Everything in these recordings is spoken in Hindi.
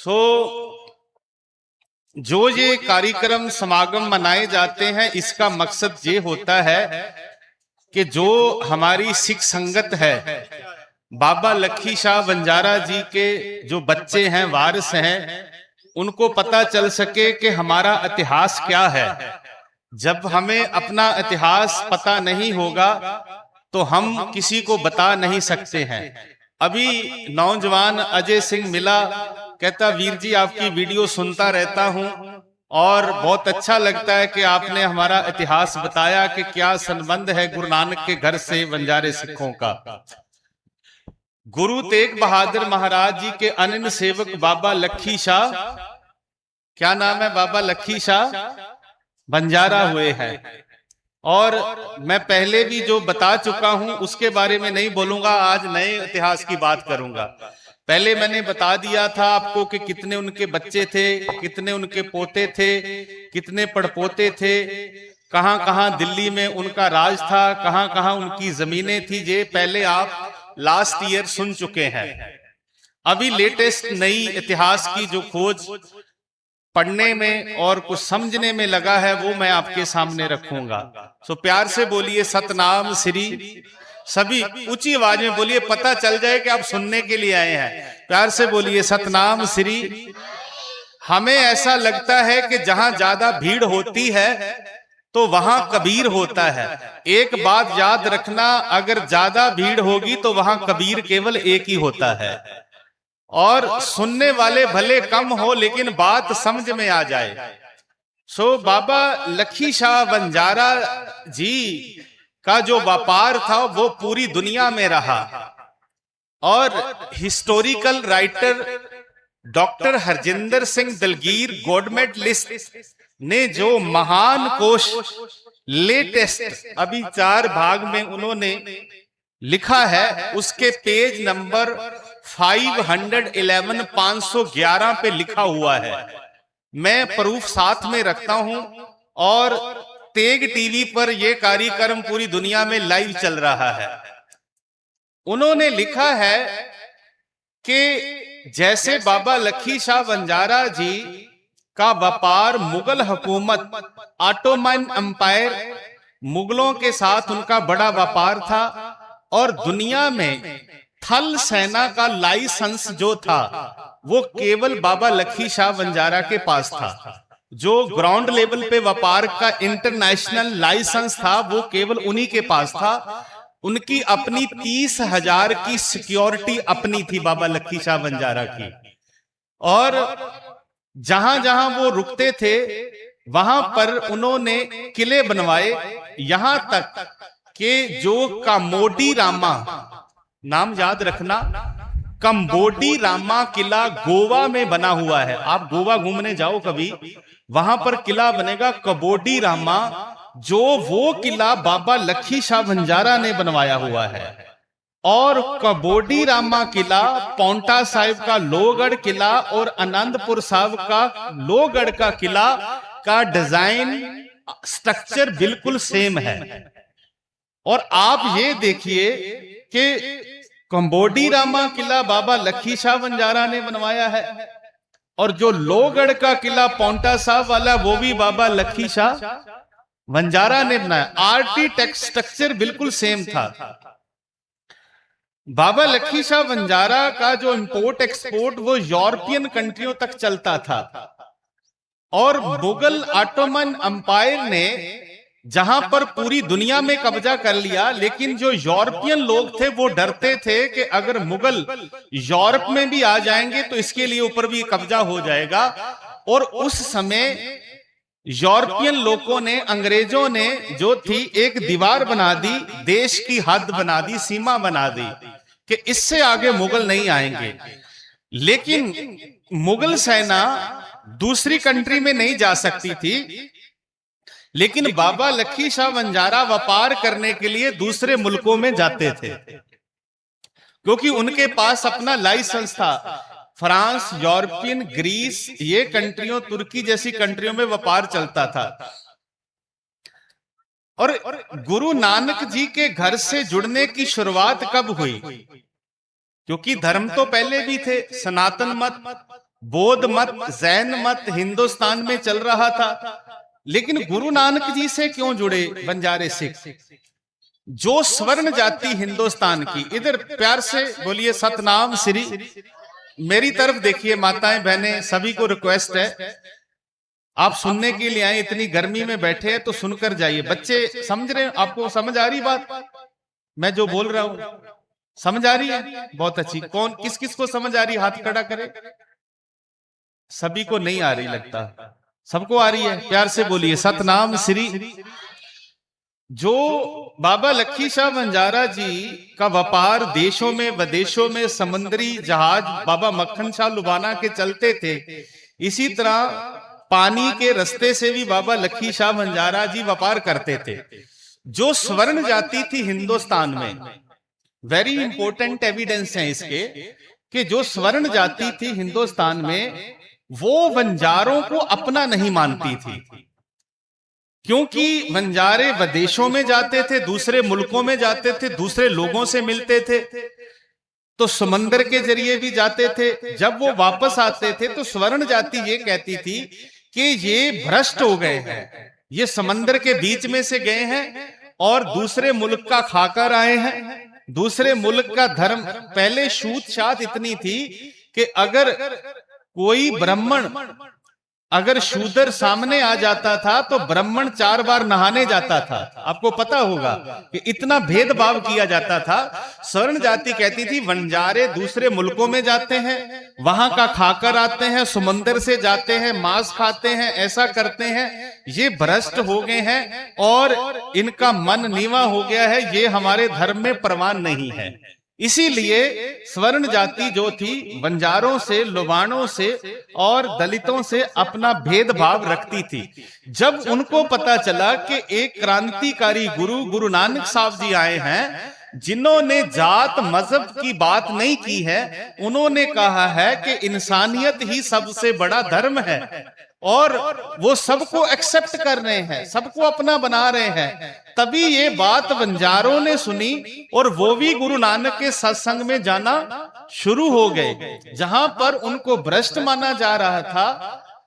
सो जो ये कार्यक्रम समागम मनाए जाते हैं, इसका मकसद ये होता है कि जो हमारी सिख संगत है, बाबा लखी शाह बंजारा जी के जो बच्चे हैं, वारिस हैं, उनको पता चल सके कि हमारा इतिहास क्या है। जब हमें अपना इतिहास पता नहीं होगा तो हम किसी को बता नहीं सकते हैं। अभी नौजवान अजय सिंह मिला, कहता वीर जी आपकी वीडियो सुनता रहता हूं और बहुत अच्छा लगता है कि आपने हमारा इतिहास बताया कि क्या संबंध है गुरु नानक के घर से बंजारे सिखों का। गुरु तेग बहादुर महाराज जी के अनन्य सेवक बाबा लखी शाह, क्या नाम है, बाबा लखी शाह बंजारा हुए हैं। और मैं पहले भी जो बता चुका हूं उसके बारे में नहीं बोलूंगा, आज नए इतिहास की बात करूंगा। पहले मैंने बता दिया था आपको कि कितने उनके बच्चे थे, कितने उनके पोते थे, कितने पड़पोते थे, कहां कहां दिल्ली में उनका राज था, कहां कहां उनकी जमीनें थी। ये पहले आप लास्ट ईयर सुन चुके हैं। अभी लेटेस्ट नई इतिहास की जो खोज पढ़ने में और कुछ समझने में लगा है वो मैं आपके सामने रखूंगा। सो प्यार से बोलिए सतनाम श्री, सभी ऊंची आवाज में बोलिए, पता चल जाए कि आप सुनने के लिए आए हैं। प्यार से बोलिए सतनाम श्री। हमें ऐसा लगता है कि जहां ज्यादा भीड़ होती है तो वहां कबीर होता है। एक बात याद रखना, अगर ज्यादा भीड़ होगी तो वहां कबीर केवल एक ही होता है। और सुनने वाले भले कम हो लेकिन बात समझ में आ जाए। सो बाबा लखी शाह बंजारा जी का जो व्यापार था वो पूरी दुनिया में रहा। और historical writer doctor Harjinder Singh Dalgir government list ने जो महान कोश लेटेस्ट अभी 4 भाग में उन्होंने लिखा है, उसके पेज नंबर 511 511 पे लिखा हुआ है। मैं प्रूफ साथ में रखता हूं और तेग टीवी पर यह कार्यक्रम पूरी दुनिया में लाइव चल रहा है। उन्होंने लिखा है कि जैसे बाबा लखी शाह बंजारा जी का व्यापार मुगल हुकूमत, ऑटोमन एम्पायर, मुगलों के साथ उनका बड़ा व्यापार था और दुनिया में थल सेना का लाइसेंस जो था वो केवल बाबा लखी शाह बंजारा के पास था। जो ग्राउंड लेवल पे व्यापार का इंटरनेशनल लाइसेंस था वो केवल उन्हीं के पास था। उनकी अपनी 30,000 की सिक्योरिटी अपनी थी बाबा लखी शाह बंजारा की। और जहां जहां वो रुकते थे वहां पर उन्होंने किले बनवाए, यहां तक कि जो कामोडी रामा, नाम याद रखना, कंबोडी रामा किला गोवा में बना हुआ है। आप गोवा घूमने जाओ कभी, वहां पर किला बनेगा कबोडी रामा, जो वो किला बाबा लखी शाह बंजारा ने बनवाया हुआ है। और कबोडी रामा किला, पौंटा साहिब का लोहगढ़ किला और आनंदपुर साहिब का लोहगढ़ का किला का डिजाइन स्ट्रक्चर बिल्कुल सेम है। और आप ये देखिए कि कंबोडी रामा किला बाबा लखी शाह बंजारा ने बनवाया है और जो लोहगढ़ का किला पौंटा साहब वाला वो भी बाबा लखी शाह बंजारा ने बनाया। आर्किटेक्ट स्ट्रक्चर बिल्कुल सेम था। बाबा लखी शाह बंजारा का जो इंपोर्ट एक्सपोर्ट वो यूरोपियन कंट्रियों तक चलता था। और मुगल ऑटोमन एम्पायर ने जहां पर पूरी दुनिया में कब्जा कर लिया, लेकिन जो यूरोपियन लोग थे वो डरते थे कि अगर मुगल यूरोप में भी आ जाएंगे तो इसके लिए ऊपर भी कब्जा हो जाएगा। और उस समय यूरोपियन लोगों ने, अंग्रेजों ने जो थी एक दीवार बना दी, देश की हद बना दी, सीमा बना दी कि इससे आगे मुगल नहीं आएंगे। लेकिन मुगल सेना दूसरी कंट्री में नहीं जा सकती थी, लेकिन बाबा लखी शाह बंजारा व्यापार करने के लिए दूसरे मुल्कों में जाते थे क्योंकि उनके पास अपना लाइसेंस था। फ्रांस, यूरोपियन, ग्रीस, ये कंट्रियों, तुर्की जैसी कंट्रियों में व्यापार चलता था। और गुरु नानक जी के घर से जुड़ने की शुरुआत कब हुई? क्योंकि धर्म तो पहले भी थे, सनातन मत, बौद्ध मत, जैन मत हिंदुस्तान में चल रहा था, लेकिन गुरु नानक जी से क्यों जुड़े बंजारे सिख? जो स्वर्ण जाति हिंदुस्तान की, इधर प्यार से बोलिए सतनाम श्री, मेरी तरफ देखिए माताएं बहनें, सभी को रिक्वेस्ट है, आप सुनने के लिए आए, इतनी गर्मी में बैठे हैं तो सुनकर जाइए। बच्चे समझ रहे हैं? आपको समझ आ रही बात मैं जो बोल रहा हूं? समझ आ रही है? बहुत अच्छी। कौन किस किस को समझ आ रही, हाथ खड़ा करे। सभी को नहीं आ रही लगता, सबको आ रही है, प्यार से बोलिए सतनाम श्री। जो बाबा लखी शाह बंजारा जी का व्यापार देशों में विदेशों में समुद्री जहाज बाबा मक्खन शाह लुबाना के चलते थे, इसी तरह पानी के रास्ते से भी बाबा लखी शाह बंजारा जी व्यापार करते थे। जो स्वर्ण जाति थी हिंदुस्तान में, वेरी इंपॉर्टेंट एविडेंस है इसके, कि जो स्वर्ण जाति थी हिंदुस्तान में वो बंजारों को अपना नहीं मानती थी, क्योंकि बंजारे विदेशों में जाते थे, दूसरे मुल्कों में जाते थे, दूसरे लोगों से मिलते थे, तो समंदर के जरिए भी जाते थे। जब वो वापस आते थे तो स्वर्ण जाति ये कहती थी कि ये भ्रष्ट हो गए हैं, ये समंदर के बीच में से गए हैं और दूसरे मुल्क का खाकर आए हैं। दूसरे मुल्क का धर्म, पहले छूत छात इतनी थी कि अगर कोई ब्राह्मण, अगर शूद्र सामने आ जाता था तो ब्राह्मण 4 बार नहाने जाता था। आपको पता होगा कि इतना भेदभाव किया जाता था। स्वर्ण जाति कहती थी बंजारे दूसरे मुल्कों में जाते हैं, वहां का खाकर आते हैं, समुंदर से जाते हैं, मांस खाते हैं, ऐसा करते हैं, ये भ्रष्ट हो गए हैं और इनका मन नीवा हो गया है, ये हमारे धर्म में प्रमाण नहीं है। इसीलिए स्वर्ण जाति जो थी बंजारों से, लुबानों से और दलितों से अपना भेदभाव रखती थी। जब उनको पता चला कि एक क्रांतिकारी गुरु गुरु नानक साहब जी आए हैं, जिन्होंने जात मजहब की बात नहीं की है, उन्होंने कहा है कि इंसानियत ही सबसे बड़ा धर्म है और वो सबको एक्सेप्ट कर रहे हैं, सबको अपना बना रहे हैं, तभी ये बात बंजारों ने सुनी और वो भी गुरु नानक के सत्संग में जाना शुरू हो गए। जहां पर उनको भ्रष्ट माना जा रहा था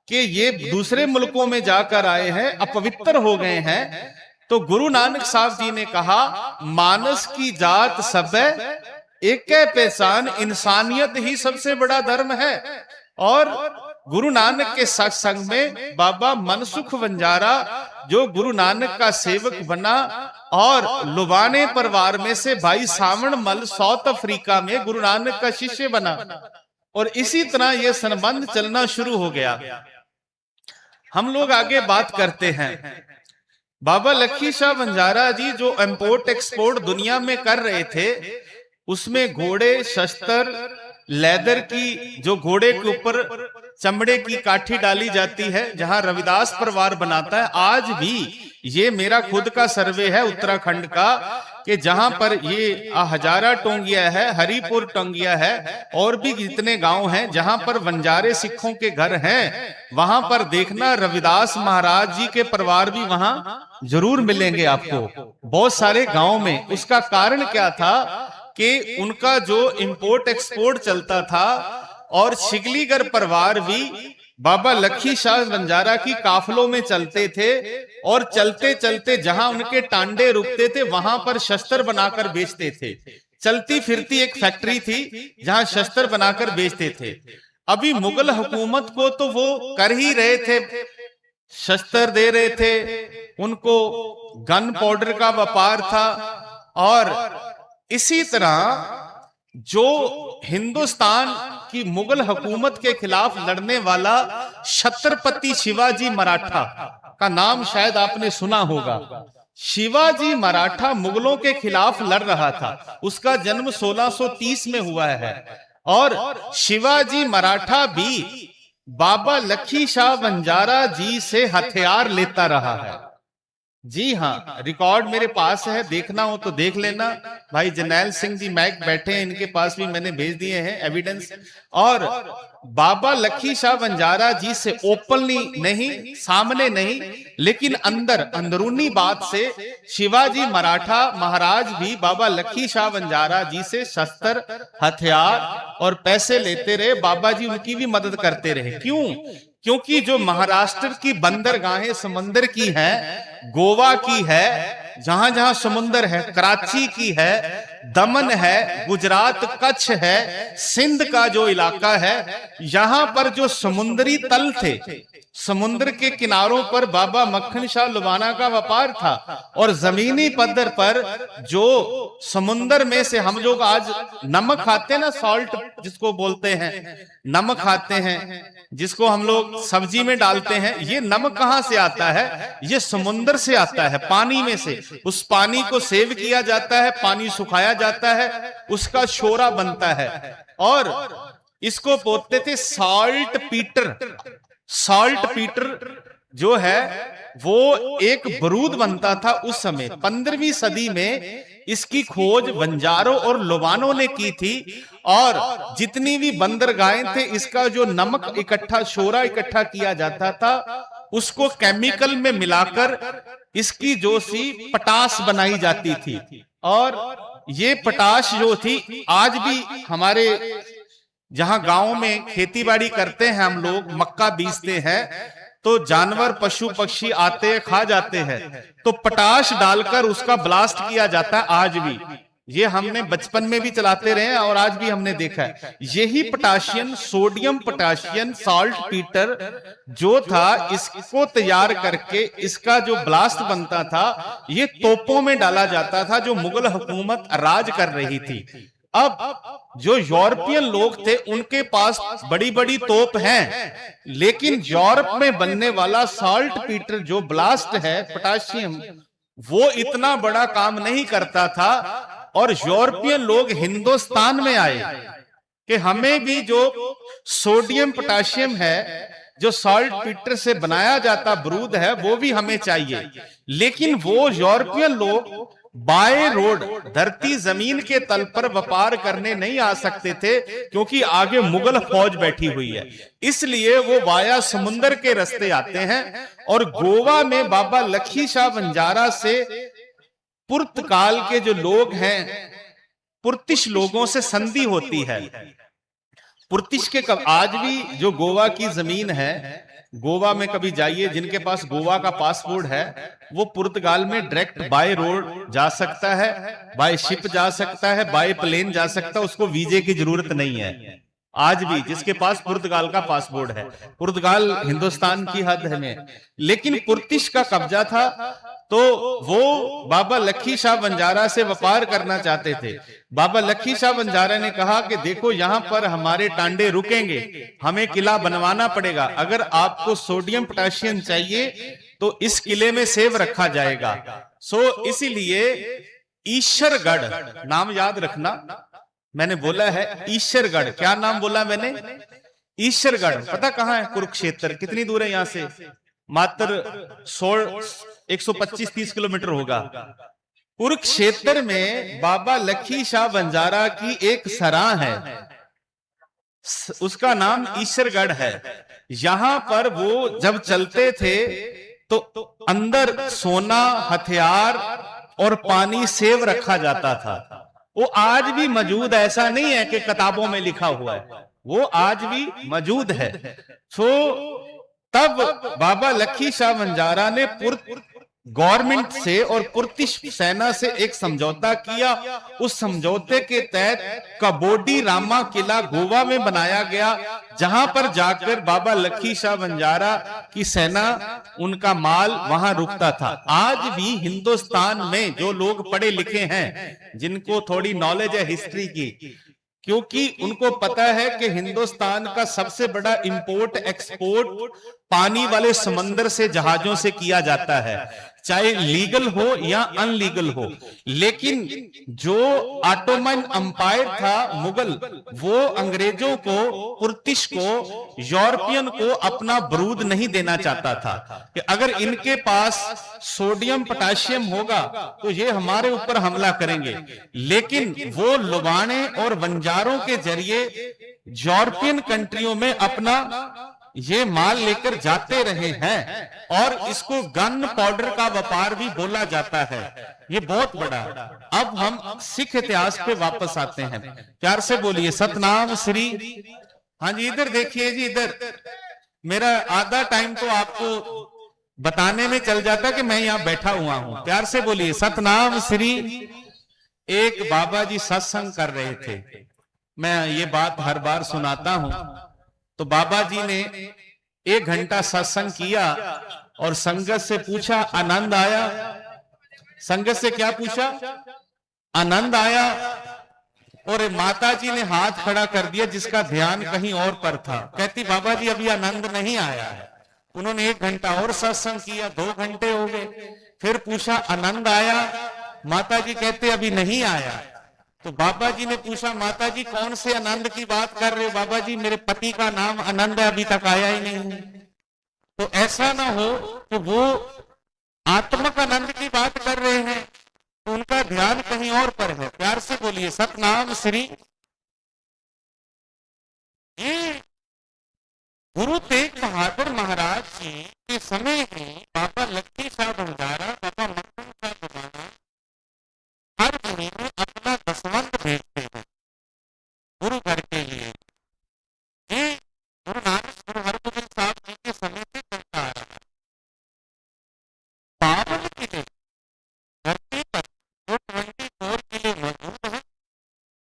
कि ये दूसरे मुल्कों में जाकर आए हैं, अपवित्र हो गए हैं, तो गुरु नानक साहब जी ने कहा मानस की जात सब एक पहचान, इंसानियत ही सबसे बड़ा धर्म है। और गुरु नानक के सत्संग में बाबा मनसुख बंजारा जो गुरु नानक का सेवक बना और लुबाने परिवार में से भाई सावण मल साउथ अफ्रीका में गुरु नानक का शिष्य बना, और इसी तरह यह संबंध चलना शुरू हो गया। हम लोग आगे बात करते हैं। बाबा लखी शाह बंजारा जी जो इंपोर्ट एक्सपोर्ट दुनिया में कर रहे थे, उसमें घोड़े, शस्त्र, लेदर की, जो घोड़े के ऊपर चमड़े की काठी डाली जाती है, जहां रविदास परिवार बनाता है। आज भी ये मेरा खुद का सर्वे है उत्तराखंड का, कि जहां पर ये हजारा टोंगिया है, हरिपुर टोंगिया है, और भी जितने गांव हैं जहां पर बंजारे सिखों के घर हैं, वहां पर देखना रविदास महाराज जी के परिवार भी वहां जरूर मिलेंगे आपको, बहुत सारे गांव में। उसका कारण क्या था कि उनका जो इंपोर्ट एक्सपोर्ट चलता था, और शिगलीगर परिवार भी बाबा लखी शाह बंजारा की काफलों में चलते थे, और चलते चलते जहां उनके टांडे रुकते थे वहां पर शस्त्र बनाकर बेचते थे। चलती फिरती एक फैक्ट्री थी जहां शस्त्र बनाकर बेचते थे। अभी मुगल हुकूमत को तो वो कर ही रहे थे, शस्त्र दे रहे थे, उनको गन पाउडर का व्यापार था, और इसी तरह जो हिंदुस्तान की मुगल हुकूमत के खिलाफ लड़ने वाला छत्रपति शिवाजी मराठा का नाम शायद आपने सुना होगा। शिवाजी मराठा मुगलों के खिलाफ लड़ रहा था, उसका जन्म 1630 में हुआ है, और शिवाजी मराठा भी बाबा लखी शाह बंजारा जी से हथियार लेता रहा है। जी हाँ, रिकॉर्ड मेरे पास है, देखना हो तो देख लेना। भाई जरनैल सिंह जी मैक बैठे हैं, इनके पास भी मैंने भेज दिए हैं एविडेंस। और बाबा लखी शाह बंजारा जी से ओपनली नहीं, सामने नहीं, लेकिन अंदर अंदरूनी बात से शिवाजी मराठा महाराज भी बाबा लखी शाह बंजारा जी से शस्त्र, हथियार और पैसे लेते रहे। बाबा जी उनकी भी मदद करते रहे। क्यों? क्योंकि जो महाराष्ट्र की बंदरगाहें समंदर की हैं, गोवा की है, जहां जहां समुंदर है, कराची की है, दमन है, गुजरात कच्छ है, सिंध का जो इलाका है, यहां पर जो समुद्री तल थे, समुद्र के किनारों पर बाबा मक्खन शाह लुबाना का व्यापार था। और जमीनी पद्धर पर जो समुद्र में से हम लोग आज नमक खाते हैं ना, सॉल्ट जिसको बोलते हैं, नमक खाते हैं, जिसको हम लोग सब्जी में डालते हैं, ये नमक कहां से आता है? ये समुद्र से आता है, पानी में से। उस पानी को सेव किया जाता है, पानी सुखाया जाता है, उसका शोरा बनता है, और इसको बोलते थे सॉल्ट पीटर। सॉल्ट पीटर जो है वो एक बरूद बनता था उस समय। 15वीं सदी में इसकी खोज बंजारों और लोबानों ने की थी। और जितनी भी बंदरगाहें थे, इसका जो नमक इकट्ठा, शोरा इकट्ठा किया जाता था, उसको केमिकल में मिलाकर इसकी जो सी पटास बनाई जाती थी। और ये पटास जो थी, आज भी हमारे जहां गांव में खेती बाड़ी करते हैं हम लोग, मक्का बीजते हैं, तो जानवर पशु पक्षी आते हैं, खा जाते हैं, तो पटाश डालकर उसका ब्लास्ट किया जाता है आज भी। ये हमने बचपन में भी चलाते रहे और आज भी हमने देखा है। यही potassium, sodium potassium salt Peter जो था, इसको तैयार करके इसका जो ब्लास्ट बनता था, ये तोपों में डाला जाता था जो मुगल हुकूमत राज कर रही थी। अब जो यूरोपियन लोग थे, उनके पास बड़ी बड़ी तोप हैं, लेकिन यूरोप में बनने वाला सॉल्ट पीटर जो ब्लास्ट है पोटाशियम, वो इतना बड़ा काम नहीं करता था। और यूरोपियन लोग हिंदुस्तान में आए कि हमें भी जो सोडियम पोटाशियम है, जो सॉल्ट पीटर से बनाया जाता ब्रूद है, वो भी हमें चाहिए। लेकिन वो यूरोपियन लोग बाय रोड, धरती जमीन के तल पर व्यापार करने नहीं आ सकते थे, क्योंकि आगे मुगल फौज बैठी हुई है। इसलिए वो वाया समुंदर के रास्ते आते हैं। और गोवा में बाबा लखी शाह बंजारा से पुर्तगाल के जो लोग हैं, पुर्तिश लोगों से संधि होती है। पुर्तिश के आज भी जो गोवा की जमीन है, गोवा में कभी जाइए, जिनके पास गोवा का पासपोर्ट है, वो पुर्तगाल में डायरेक्ट बाय रोड जा सकता है, बाय शिप जा सकता है, बाय प्लेन जा सकता है, उसको वीजे की जरूरत नहीं है। आज भी जिसके पास पुर्तगाल का पासपोर्ट है, पुर्तगाल हिंदुस्तान की हद में, लेकिन पुर्तिश का कब्जा था, तो वो बाबा लखी शाह बंजारा से व्यापार करना चाहते थे। बाबा लखी शाह बंजारा ने कहा कि देखो, यहां पर हमारे टांडे रुकेंगे, हमें किला बनवाना पड़ेगा। अगर आपको सोडियम पोटेशियम चाहिए तो इस किले में सेव रखा जाएगा। इसीलिए ईश्वरगढ़ नाम याद रखना, मैंने बोला है ईश्वरगढ़। क्या नाम बोला मैंने? ईश्वरगढ़। पता कहां है? कुरुक्षेत्र। कितनी दूर है यहां से? मात्र 125-130 किलोमीटर होगा। कुरुक्षेत्र में बाबा लखी शाह बंजारा की एक सराह है, उसका नाम ईश्वरगढ़ है। यहां पर वो जब चलते थे तो अंदर सोना, हथियार और पानी सेव रखा जाता था। वो आज भी मौजूद, ऐसा नहीं है कि किताबों में लिखा हुआ है, वो आज भी मौजूद है। तब बाबा लखी शाह बंजारा ने गवर्नमेंट से और पुर्तिश सेना से एक समझौता किया। उस समझौते के तहत कबोडी रामा किला गोवा में बनाया गया, जहां पर जाकर बाबा लखी शाह बंजारा की सेना, उनका माल वहां रुकता था। आज भी हिंदुस्तान में जो लोग पढ़े लिखे हैं, जिनको थोड़ी नॉलेज है हिस्ट्री की, क्योंकि उनको पता है कि हिंदुस्तान का सबसे बड़ा इंपोर्ट एक्सपोर्ट पानी वाले समंदर से, जहाजों से किया जाता है। चाहे लीगल हो या अनलीगल हो। लेकिन जो ऑटोमन अंपायर था मुगल, वो अंग्रेजों को, पुर्तिश को, यूरोपियन को अपना बरूद नहीं देना चाहता था कि अगर इनके पास सोडियम पोटाशियम होगा तो ये हमारे ऊपर हमला करेंगे। लेकिन वो लुबाने और बंजारों के जरिए यूरोपियन कंट्रियों में अपना ये माल लेकर जाते रहे हैं, और इसको गन पाउडर का व्यापार भी बोला जाता है। ये बहुत बड़ा। अब हम सिख इतिहास पे वापस आते हैं। प्यार से बोलिए सतनाम श्री। हाँ जी, इधर देखिए जी, इधर मेरा आधा टाइम तो आपको बताने में चल जाता कि मैं यहां बैठा हुआ हूं। प्यार से बोलिए सतनाम श्री। एक बाबा जी सत्संग कर रहे थे, मैं ये बात हर बार सुनाता हूं। तो बाबा जी ने 1 घंटा सत्संग किया और संगत से पूछा आनंद आया? संगत से क्या पूछा? आनंद आया? और माता जी ने हाथ खड़ा कर दिया जिसका ध्यान कहीं और पर था। कहती बाबा जी अभी आनंद नहीं आया है। उन्होंने 1 घंटा और सत्संग किया, 2 घंटे हो गए। फिर पूछा आनंद आया? माता जी कहते अभी नहीं आया। तो बाबा जी ने पूछा माता जी कौन से आनंद की बात कर रहे हो? बाबा जी मेरे पति का नाम आनंद है, अभी तक आया ही नहीं। तो ऐसा ना हो कि वो आत्मक आनंद की बात कर रहे हैं तो उनका ध्यान कहीं और पर है। प्यार से बोलिए सतनाम श्री। ये गुरु तेग बहादुर महाराज जी के समय ही बाबा लक्ष्मी शाह भंडारा, बाबा मक्खन शाह भंडारा हर महीने अपना दसवंत भेजते हैं गुरु घर के लिए। ये गुरु नानक गुरु हरगोबिंद साहब जी के समय से चलता आ रहा है। बावन किले धरती पर जो 24 किले मौजूद हैं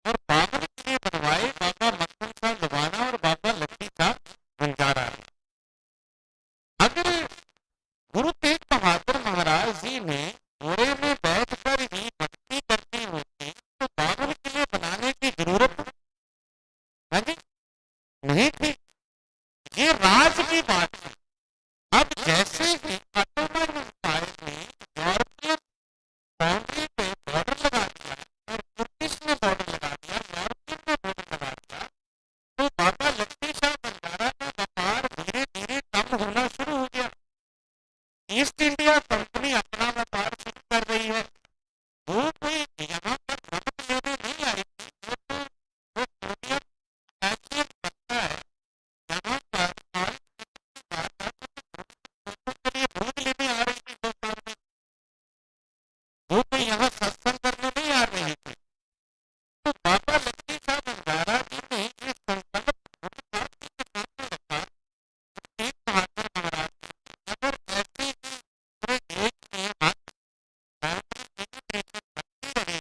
और 52 किले बनवाए बाबा मक्खन शाह लुबाना और बाबा लक्ष्मी शाह भंडारा। अगर गुरु तेग बहादुर महाराज जी ने घोड़े में बैठकर ही भक्ति करनी होती तो 52 किले बनाने की जरूरत नहीं थी। ये राज की बात है। अब जैसे ही ऑटोमन एम्पायर ने यूरोपियन बाउंड्री पे बॉर्डर लगा दिया और ब्रिटिश ने बॉर्डर लगा दिया, यूरोपियन ने बॉर्डर लगा दिया, तो बाबा लक्ष्मी शाह भंडारा का व्यापार धीरे धीरे कम होना शुरू हो गया। ईस्ट इंडिया कंपनी अपना व्यापार शुरू कर रही है। वो कोई यहाँ पर मदद लेने नहीं आई थी। वो तो वो सोडियम पोटेशियम बनता है यहाँ पर, के लिए दूध लेने आ रही थी 2 साल में। वो तो यहाँ सत्संग करने नहीं आ रहे थे। तो बाबा लक्ष्मी शाह भंडारा जी ने ये संकल्प गुरु साहब जी के सामने रखा। तेग बहादुर महाराज अगर ऐसे ही पूरे देश में हाथ बढ़ती रहेगी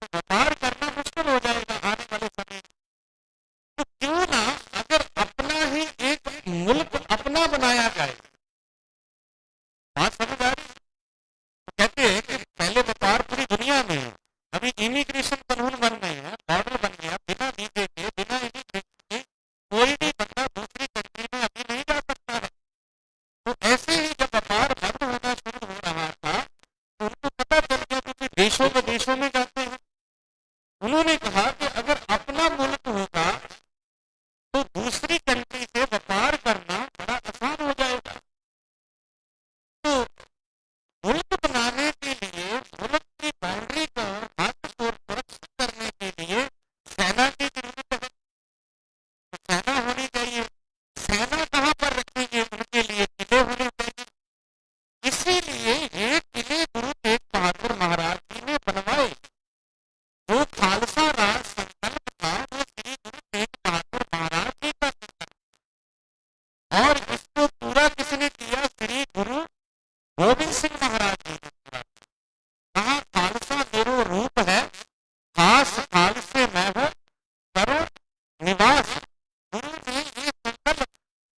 तो व्यापार करना मुश्किल हो जाएगा आने वाले समय में। तो क्यों ना अगर अपना ही एक मुल्क अपना बनाया जाए। बात समझ आ रही? तो कहते हैं कि पहले व्यापार पूरी दुनिया में है। अभी इमिग्रेशन कानून बन गए हैं, बॉर्डर बन गया, बिना वीजे के, बिना इमिग्रेशन के कोई भी बंदा दूसरी कंट्री में अभी नहीं जा सकता है। तो ऐसे ही जब व्यापार बंद होना शुरू हो रहा था तो उनको पता चल गया, क्योंकि देशों में जाते हैं। उन्होंने कहा कि अगर अपना मुल्क होगा तो दूसरी कंट्री से व्यापार करना बड़ा आसान हो जाएगा। तो मुल्क बनाने के लिए, मुल्क की बाउंड्री को, हद को सुरक्षित करने के लिए सेना की जरूरत है। तो सेना होनी चाहिए। सेना कहाँ पर रखेंगे? उनके लिए किले होने चाहिए। इसीलिए ये किले गुरु तेग बहादुर महाराज जी ने बनवाए। जो खालसा राज संकल्प था वो श्री गुरु तेग बहादुर महाराज जी का संकल्प, और इसको पूरा किसने किया? श्री गुरु गोविंद सिंह महाराज जी ने पूरा। कहा खालसा मेरो रूप है, खास खालसे मैं हूं करो निवास। गुरु ने ये संकल्प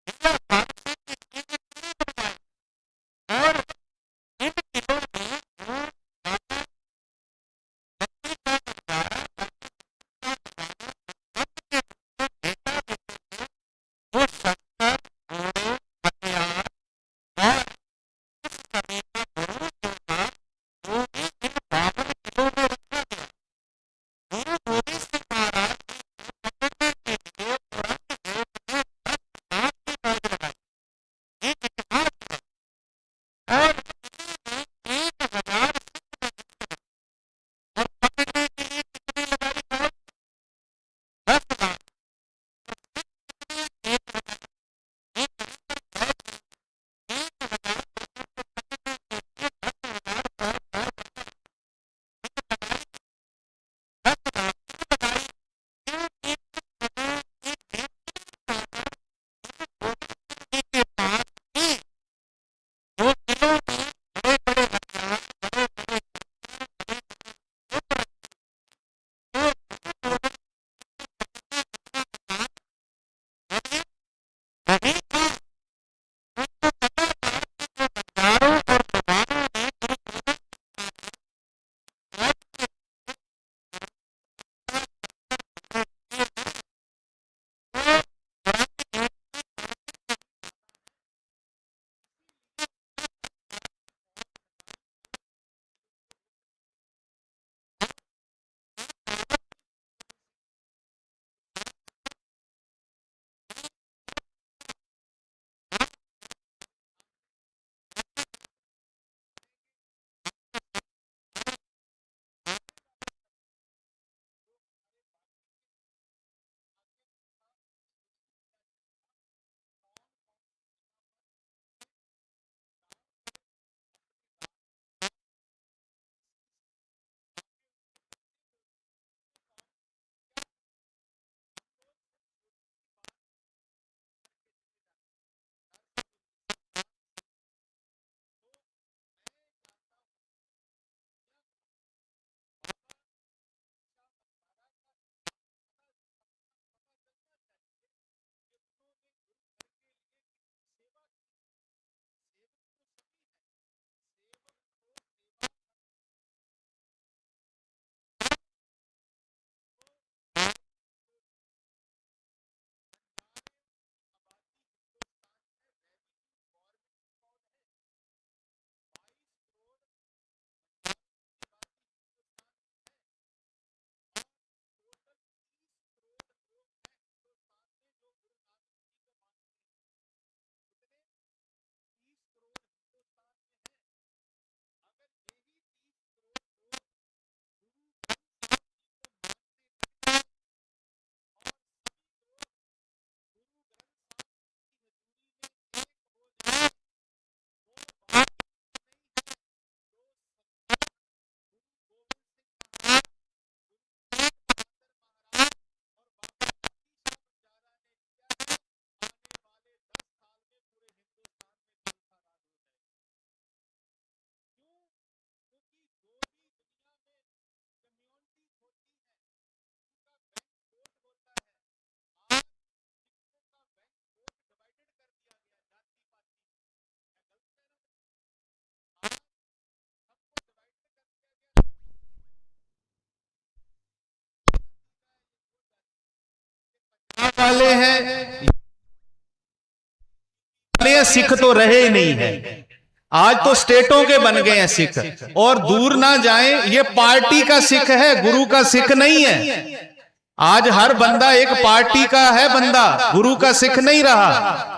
दिया, खालसे की चीजें पूरी बनवाई। और इन किलों में जो बाबा लक्ष्मी शाह भंडारा, बाबा के बेटा देते थे, वो शक्कर, घोड़े, वाले हैं, सिख तो रहे ही नहीं है, आज तो स्टेटों के बन गए हैं सिख। और दूर ना जाएं, ये पार्टी का सिख है, गुरु का सिख नहीं है। आज हर बंदा एक पार्टी का है बंदा, गुरु का सिख नहीं रहा।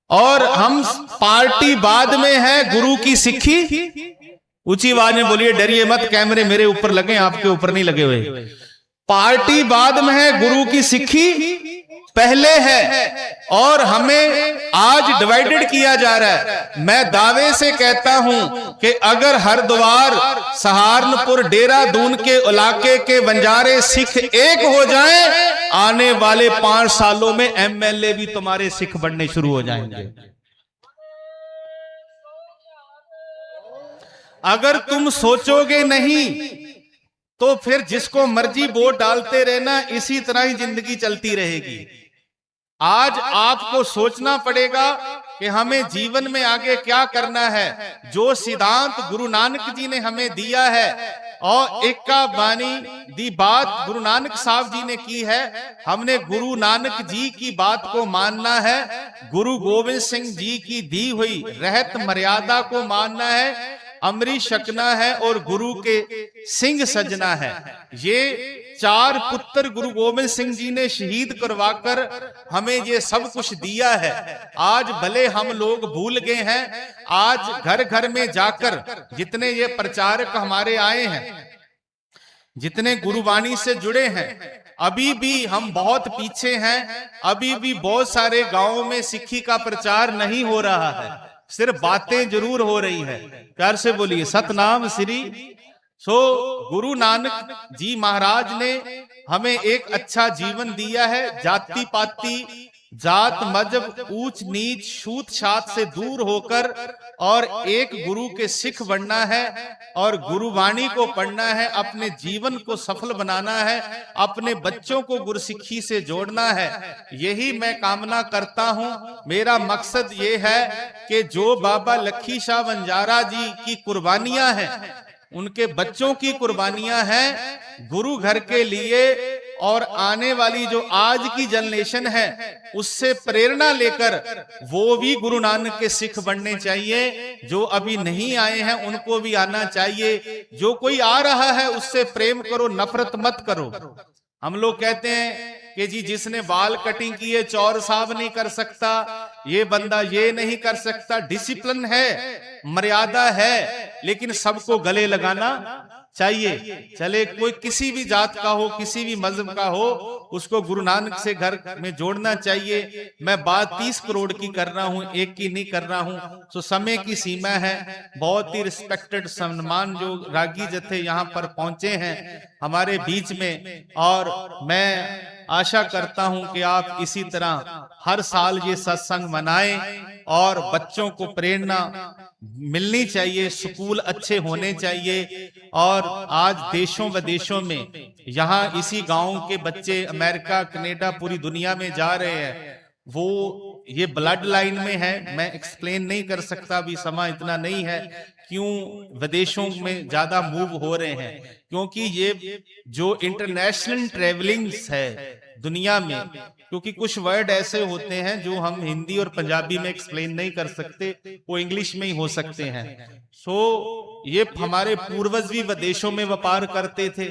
और हम पार्टी बाद में है, गुरु की सिक्खी। ऊंची आवाज में बोलिए, डरिए मत, कैमरे मेरे ऊपर लगे, आपके ऊपर नहीं लगे हुए। पार्टी बाद में है, गुरु की सिक्खी पहले है। और हमें आज डिवाइडेड किया जा रहा है। मैं दावे से कहता हूं कि अगर हरिद्वार, सहारनपुर, देहरादून के इलाके के बंजारे सिख एक हो जाएं, आने वाले 5 सालों में एमएलए भी तुम्हारे सिख बनने शुरू हो जाएंगे। अगर तुम सोचोगे नहीं तो फिर जिसको मर्जी वोट डालते रहना, इसी तरह ही जिंदगी चलती रहेगी। आज आपको सोचना पड़ेगा कि हमें जीवन में आगे क्या करना है। जो सिद्धांत गुरु नानक जी ने हमें दिया है, और एक्का बानी दी बात गुरु नानक साहब जी ने की है, हमने गुरु नानक जी की बात को मानना है, गुरु गोविंद सिंह जी की दी हुई रहत मर्यादा को मानना है, अमृत छकना है और गुरु के सिंह सजना है। ये 4 पुत्र गुरु गोविंद सिंह जी ने शहीद करवाकर हमें ये सब कुछ दिया है। आज भले हम लोग भूल गए हैं, आज घर घर में जाकर जितने ये प्रचारक हमारे आए हैं, जितने गुरुवाणी से जुड़े हैं, अभी भी हम बहुत पीछे हैं। अभी भी बहुत सारे गांवों में सिक्खी का प्रचार नहीं हो रहा है, सिर्फ बातें जरूर हो रही है। प्यार से बोलिए सतनाम श्री। गुरु नानक जी महाराज ने हमें एक अच्छा जीवन दिया है। जाति पाति, जात मजहब, ऊंच नीच, छूत छात से दूर होकर और एक गुरु के सिख बनना है और गुरुवाणी को पढ़ना है, अपने जीवन को सफल बनाना है, अपने बच्चों को गुरसिक्खी से जोड़ना है। यही मैं कामना करता हूं। मेरा मकसद ये है कि जो बाबा लखी शाह बंजारा जी की कुर्बानियां हैं, उनके बच्चों की कुर्बानियां हैं गुरु घर के लिए, और आने वाली जो आज की जनरेशन है उससे प्रेरणा लेकर वो भी गुरु नानक के सिख बनने चाहिए। जो अभी नहीं आए हैं उनको भी आना चाहिए। जो कोई आ रहा है उससे प्रेम करो, नफरत मत करो। हम लोग कहते हैं कि जी जिसने बाल कटिंग किए चौर साहब नहीं कर सकता, ये बंदा ये नहीं कर सकता। डिसिप्लिन है, मर्यादा है, लेकिन सबको गले लगाना चाहिए। चले कोई किसी भी जात का हो, किसी भी मजहब का हो, उसको गुरु नानक से घर में जोड़ना चाहिए। मैं बात 30 करोड़ की कर रहा हूं, एक की नहीं कर रहा हूं। तो समय की सीमा है। बहुत ही रिस्पेक्टेड, सम्मान जो रागी जत्थे यहाँ पर पहुंचे हैं हमारे बीच में, और मैं आशा करता हूं कि आप इसी तरह हर साल ये सत्संग मनाएं और बच्चों को प्रेरणा मिलनी चाहिए, स्कूल अच्छे होने चाहिए। और आज देशों विदेशों में, यहाँ इसी गांव के बच्चे अमेरिका, कनाडा, पूरी दुनिया में जा रहे हैं। वो ये ब्लड लाइन में है, मैं एक्सप्लेन नहीं कर सकता, अभी समय इतना नहीं है क्यों विदेशों में ज्यादा मूव हो रहे हैं। क्योंकि ये जो इंटरनेशनल ट्रेवलिंग्स है दुनिया में, क्योंकि कुछ वर्ड ऐसे होते हैं जो हम हिंदी और पंजाबी में एक्सप्लेन नहीं कर सकते, वो इंग्लिश में ही हो सकते हैं। ये हमारे पूर्वज भी विदेशों में व्यापार करते थे,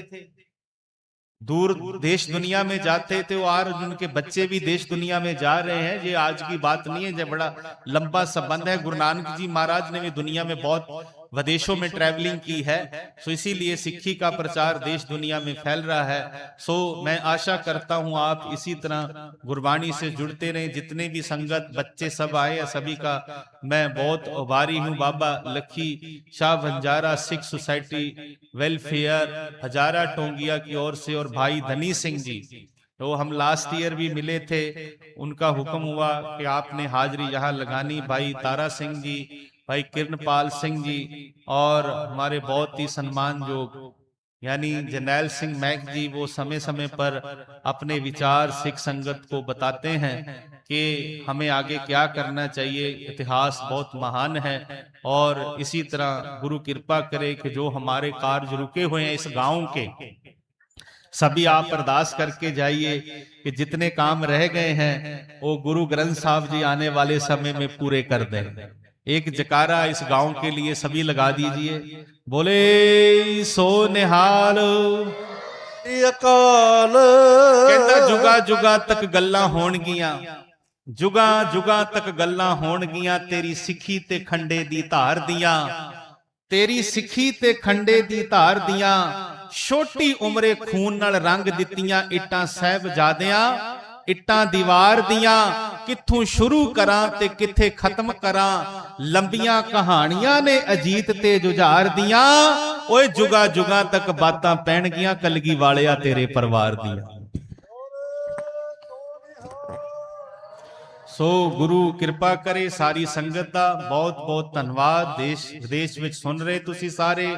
दूर देश दुनिया में जाते थे, और उनके बच्चे भी देश दुनिया में जा रहे हैं। ये आज की बात नहीं है, जब बड़ा लंबा संबंध है। गुरु नानक जी महाराज ने भी दुनिया में बहुत विदेशों में ट्रैवलिंग की है। इसीलिए सिक्खी का प्रचार देश दुनिया में फैल रहा है। मैं आशा करता हूं आप इसी तरह गुरबाणी से जुड़ते रहे। जितने भी संगत बच्चे सब आए हैं, सभी का मैं बहुत आभारी हूं। बाबा लखी शाह बंजारा सिख सोसाइटी वेलफेयर हजारा टोंगिया की ओर से, और भाई धनी सिंह जी, तो हम लास्ट ईयर भी मिले थे, उनका हुक्म हुआ कि आपने हाजिरी यहाँ लगानी। भाई तारा सिंह जी, भाई किरणपाल सिंह जी, और हमारे बहुत ही सम्मानयोग यानी जरनैल सिंह मैक जी, वो समय समय पर अपने विचार सिख संगत को बताते हैं कि हमें आगे क्या करना चाहिए। इतिहास बहुत महान है, और इसी तरह गुरु कृपा करे कि जो हमारे कार्य रुके हुए हैं इस गांव के, सभी आप अरदास करके जाइए कि जितने काम रह गए हैं वो गुरु ग्रंथ साहब जी आने वाले समय में पूरे कर दें। एक जकारा इस गांव के लिए सभी लगा दीजिए। बोले सो निहाल अकाल। कहता जुगा जुगा तक गल्लां होणगियां, जुगा जुगा तक गल्लां होणगियां, तेरी सिੱਖੀ ते खंडे दी धार दियां, तेरी सिੱਖੀ ते खंडे दी धार दियां, ਛੋਟੀ ਉਮਰੇ ਖੂਨ ਨਾਲ ਰੰਗ ਦਿੱਤੀਆਂ ਇੱਟਾਂ ਸਾਹਿਬਜ਼ਾਦਿਆਂ, ਇੱਟਾਂ ਦੀਵਾਰ ਦੀਆਂ, ਕਿੱਥੋਂ ਸ਼ੁਰੂ ਕਰਾਂ ਤੇ ਕਿੱਥੇ ਖਤਮ ਕਰਾਂ, ਲੰਬੀਆਂ ਕਹਾਣੀਆਂ ਨੇ ਅਜੀਤ ਤੇ ਜੁਝਾਰ ਦੀਆਂ, ਓਏ ਜੁਗਾ ਜੁਗਾ ਤੱਕ ਬਾਤਾਂ ਪੈਣਗੀਆਂ ਕਲਗੀ ਵਾਲਿਆ ਤੇਰੇ ਪਰਿਵਾਰ ਦੀਆਂ। ਸੋ ਗੁਰੂ ਕਿਰਪਾ ਕਰੇ ਸਾਰੀ ਸੰਗਤ ਦਾ ਬਹੁਤ ਬਹੁਤ ਧੰਨਵਾਦ। ਦੇਸ਼ ਵਿਦੇਸ਼ ਵਿੱਚ ਸੁਣ ਰਹੇ ਤੁਸੀਂ ਸਾਰੇ,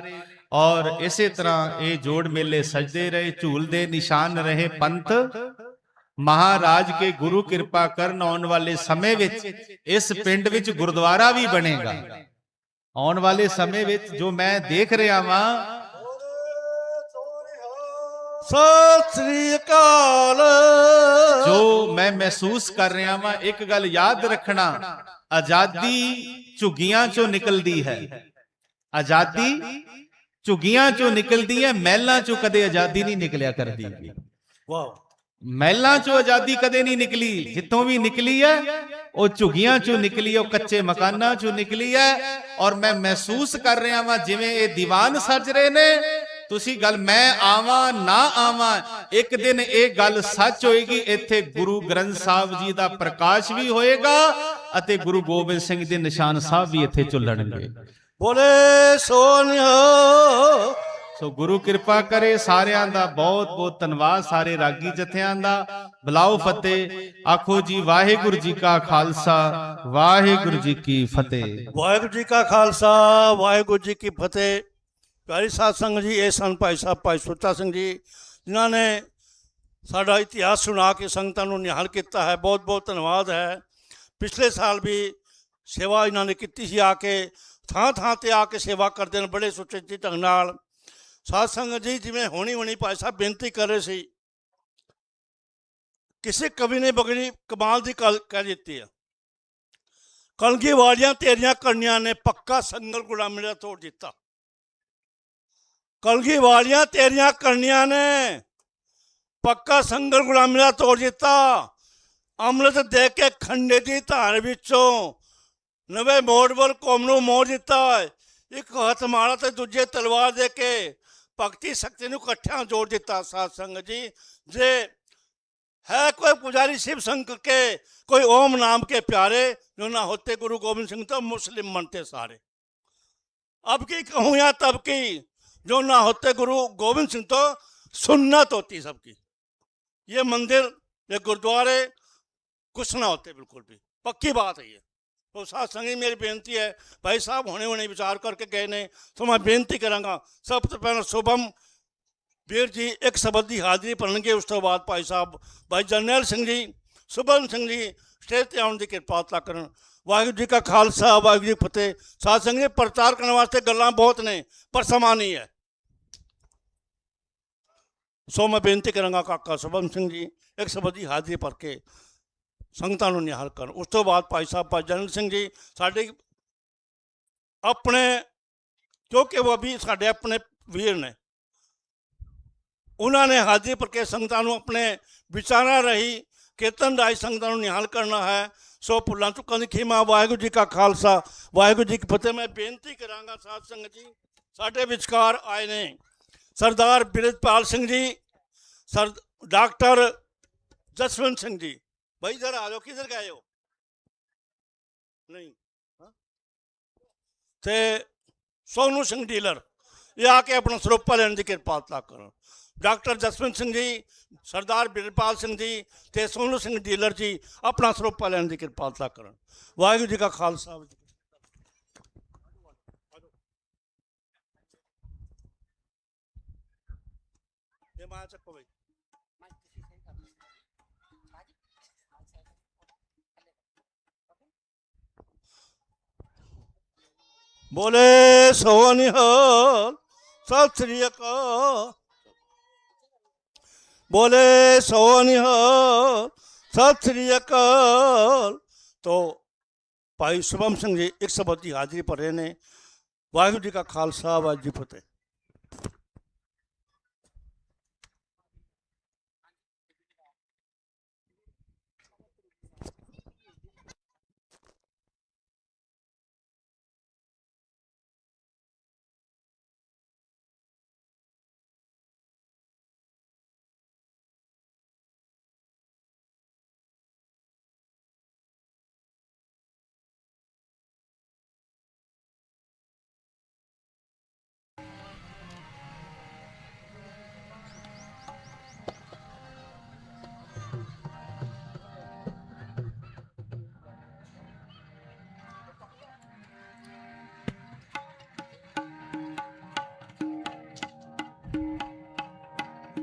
ਔਰ ਇਸੇ ਤਰ੍ਹਾਂ ਇਹ ਜੋੜ ਮੇਲੇ ਸਜਦੇ ਰਹੇ, ਝੂਲਦੇ ਨਿਸ਼ਾਨ ਰਹੇ ਪੰਥ ਮਹਾਰਾਜ ਕੇ ਗੁਰੂ ਕਿਰਪਾ ਕਰਨ। ਆਉਣ ਵਾਲੇ ਸਮੇਂ ਵਿੱਚ ਇਸ ਪਿੰਡ ਵਿੱਚ ਗੁਰਦੁਆਰਾ ਵੀ ਬਣੇਗਾ। ਆਉਣ ਵਾਲੇ ਸਮੇਂ ਵਿੱਚ ਜੋ ਮੈਂ ਦੇਖ ਰਿਹਾ ਵਾਂ, ਸਤਿ ਸ੍ਰੀ ਅਕਾਲ, ਜੋ ਮੈਂ ਮਹਿਸੂਸ ਕਰ ਰਿਹਾ ਵਾਂ, ਇੱਕ ਗੱਲ ਯਾਦ ਰੱਖਣਾ, ਆਜ਼ਾਦੀ ਝੁੱਗੀਆਂ ਚੋਂ ਨਿਕਲਦੀ ਹੈ, ਆਜ਼ਾਦੀ ਝੁੱਗੀਆਂ ਚੋਂ ਨਿਕਲਦੀ ਹੈ, ਮਹਿਲਾਂ ਚੋਂ ਕਦੇ ਆਜ਼ਾਦੀ ਨਹੀਂ ਨਿਕਲਿਆ ਕਰਦੀ। ਵਾਹ, ਮਹਿਲਾਂ ਚੋਂ ਆਜ਼ਾਦੀ ਕਦੇ ਨਹੀਂ ਨਿਕਲੀ, ਜਿੱਥੋਂ ਵੀ ਨਿਕਲੀ ਹੈ ਉਹ ਝੁੱਗੀਆਂ ਚੋਂ ਨਿਕਲੀ, ਉਹ ਕੱਚੇ ਮਕਾਨਾਂ ਚੋਂ ਨਿਕਲੀ ਹੈ। ਔਰ ਮੈਂ ਮਹਿਸੂਸ ਕਰ ਰਿਹਾ ਵਾਂ ਜਿਵੇਂ ਇਹ ਦੀਵਾਨ ਸੱਜ ਰਹੇ ਨੇ, ਤੁਸੀਂ ਗੱਲ ਮੈਂ ਆਵਾਂ ਨਾ ਆਵਾਂ, ਇੱਕ ਦਿਨ ਇਹ ਗੱਲ ਸੱਚ ਹੋਏਗੀ, ਇੱਥੇ ਗੁਰੂ ਗ੍ਰੰਥ ਸਾਹਿਬ ਜੀ ਦਾ ਪ੍ਰਕਾਸ਼ ਵੀ ਹੋਏਗਾ ਅਤੇ ਗੁਰੂ ਗੋਬਿੰਦ ਸਿੰਘ ਦੇ ਨਿਸ਼ਾਨ ਸਾਹਿਬ ਵੀ ਇੱਥੇ ਝੁੱਲਣਗੇ। ਬੋਲੇ ਸੋ ਨਿਹਾਲ। ਸੋ ਗੁਰੂ ਕਿਰਪਾ ਕਰੇ। ਸਾਰਿਆਂ ਦਾ ਬਹੁਤ ਬਹੁਤ ਧੰਨਵਾਦ, ਸਾਰੇ ਰਾਗੀ ਜਥਿਆਂ ਦਾ। ਬੁਲਾਓ ਫਤਿਹ, ਆਖੋ ਜੀ ਵਾਹਿਗੁਰੂ ਜੀ ਕਾ ਖਾਲਸਾ, ਵਾਹਿਗੁਰੂ ਜੀ ਕੀ ਫਤਿਹ। ਵਾਹਿਗੁਰੂ ਜੀ ਕਾ ਖਾਲਸਾ, ਵਾਹਿਗੁਰੂ ਜੀ ਕੀ ਫਤਿਹ। ਪਿਆਰੀ ਸਾਧ ਸੰਗਤ ਜੀ, ਇਹ ਸਨ ਭਾਈ ਸਾਹਿਬ ਭਾਈ ਸੁੱਚਾ ਸਿੰਘ ਜੀ, ਜਿਨ੍ਹਾਂ ਨੇ ਸਾਡਾ ਇਤਿਹਾਸ ਸੁਣਾ ਕੇ ਸੰਗਤਾਂ ਨੂੰ ਨਿਹਾਲ ਕੀਤਾ ਹੈ। ਬਹੁਤ ਬਹੁਤ ਧੰਨਵਾਦ ਹੈ। ਪਿਛਲੇ ਸਾਲ ਵੀ ਸੇਵਾ ਇਹਨਾਂ ਨੇ ਕੀਤੀ ਸੀ, ਆ ਕੇ ਥਾਂ ਥਾਂ ਤੇ ਆ ਕੇ ਸੇਵਾ ਕਰਦੇ ਨੇ ਬੜੇ ਸੁਚੱਜੇ ਢੰਗ ਨਾਲ। ਸਾਧ ਸੰਗਤ ਜੀ, ਜਿਵੇਂ ਹੋਣੀ ਭਾਈ ਸਾਹਿਬ ਬੇਨਤੀ ਕਰ ਰਹੇ ਸੀ, ਕਿਸੇ ਕਵੀ ਨੇ ਬੜੀ ਕਮਾਲ ਦੀ ਗੱਲ ਕਹਿ ਦਿੱਤੀ ਆ, ਕਲਗੀ ਵਾਲੀਆਂ ਤੇਰੀਆਂ ਕਰਨੀਆਂ ਨੇ ਪੱਕਾ ਸੰਗਲ ਗੁਲਾਮੀ ਦਾ ਤੋੜ ਦਿੱਤਾ। ਕਲਗੀ ਵਾਲੀਆਂ ਤੇਰੀਆਂ ਕਰਨੀਆਂ ਨੇ ਪੱਕਾ ਸੰਗਲ ਗੁਲਾਮੀ ਦਾ ਤੋੜ ਦਿੱਤਾ। ਅੰਮ੍ਰਿਤ ਦੇ ਕੇ ਖੰਡੇ ਦੀ ਧਾਰ ਵਿੱਚੋਂ ਨਵੇਂ ਮੋੜ ਵੱਲ ਕੌਮ ਨੂੰ ਮੋੜ ਦਿੱਤਾ। ਇੱਕ ਹੱਥ ਮਾਰਾ ਤੇ ਦੂਜੇ ਤਲਵਾਰ ਦੇ ਕੇ ਭਗਤੀ ਸ਼ਕਤੀ ਨੂੰ ਇਕੱਠਿਆਂ ਜੋੜ ਦਿੱਤਾ। ਸਾਧ ਸੰਗਤ ਜੀ, जे है कोई पुजारी शिव शंकर के, कोई ओम नाम के प्यारे, जो ना होते गुरु गोविंद सिंह तो मुस्लिम बनते सारे। अब की कहूँ या तब की, जो ना होते गुरु गोविंद सिंह तो सुन्नत होती सबकी। ये मंदिर ये गुरुद्वारे कुछ ना होते, बिल्कुल भी पक्की बात है ये। तो साथ संगी मेरी बेनती है, भाई साहब होने विचार करके गए ने, तो मैं बेनती करांगा सब तो पहले शुभम वीर जी एक शब्द की हाजिरी भरनगे, उस तो बाद भाई साहब भाई जरनैल सिंह जी, सुभन सिंह जी स्टेज पर आने की कृपालता करन। वाहिगुरू जी का खालसा, वाहिगुरू जी फतेह। साथ संगी प्रचार करने वास्ते गल्लां बहुत ने, पर समा नहीं है। सो मैं बेनती करांगा काका सुभन सिंह जी एक शब्द की हाजिरी भर के संगतां नूं निहाल कर। उस तो बाद भाई साहब भाई जरनैल सिंह जी साडे अपने, क्योंकि वो भी साडे अपने वीर ने, उन्होंने हाजिरी भर के संगतां नूं अपने विचारा रही कीर्तन राही संगतां नूं निहाल करना है। सो भुलां चुकां दी खीमा। वाहिगुरू जी का खालसा, वाहिगुरू जी की फतेह। मैं बेनती करांगा साध संगत जी, साडे विचकार आए ने सरदार बिरजपाल सिंह जी, सर डॉक्टर जसवंत सिंह जी। भाई इधर आ जाओ, किधर गए हो? नहीं ते सोनू सिंह डीलर, ये आके अपना सरोपा लेने की कृपालता करो। डॉक्टर जसवंत सिंह जी, सरदार बिरजपाल सिंह जी ते सोनू सिंह डीलर जी अपना सरोपा लेने की कृपालता करो। वाहिगुरू जी का खालसा। चको भाई। बोले सो निहाल, सत श्री अकाल। बोले सो निहाल सत श्री अकाल। तो भाई शुभम सिंह जी 132 हाजिरी पर रहे ने। वाहिगुरू जी का खालसा वाहिगुरू जी फतेह।